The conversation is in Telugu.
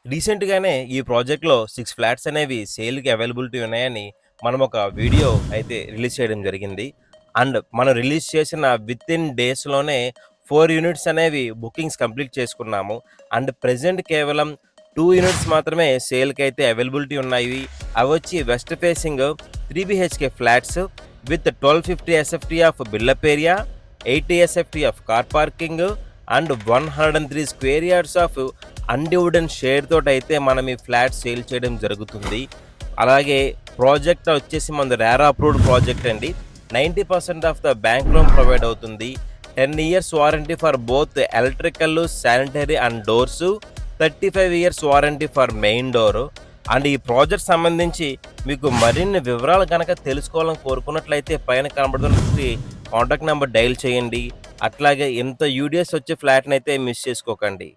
రీసెంట్‌గానే ఈ ప్రాజెక్ట్‌లో 6 ఫ్లాట్స్ అనేవి సేల్‌కి అవైలబిలిటీ ఉన్నాయని మనం ఒక వీడియో అయితే రిలీజ్ చేయడం జరిగింది. అండ్ మనం రిలీజ్ చేసిన వితిన్ డేస్‌లోనే 4 యూనిట్స్ అనేవి బుకింగ్స్ కంప్లీట్ చేసుకున్నాము. అండ్ ప్రెజెంట్ కేవలం 2 యూనిట్స్ మాత్రమే సేల్‌కైతే అవైలబిలిటీ ఉన్నాయి. అవొచ్చి west facing 3 BHK flats with 1250 SFT of built up area, 80 SFT of car parking and 103 square yards of undivided share తోటైతే మనం ఈ ఫ్లాట్ సేల్ చేయడం జరుగుతుంది. అలాగే ప్రాజెక్ట్ వచ్చేసి మనది రెరా అప్రూవ్డ్ ప్రాజెక్ట్ అండి. 90% of the bank loan provide అవుతుంది. 10 years warranty for both electrical, sanitary and doors, 35 years warranty for main door. And ఈ ప్రాజెక్ట్ సంబంధించి మీకు మరిన్ని వివరాలు కనుక తెలుసుకోవాలని కోరుకున్నట్లయితే పైన కనబడుతున్న కాంటాక్ట్ నెంబర్ డయల్ చేయండి. అట్లాగే ఇంత యూడిఎస్ వచ్చే ఫ్లాట్‌నైతే మిస్ చేసుకోకండి.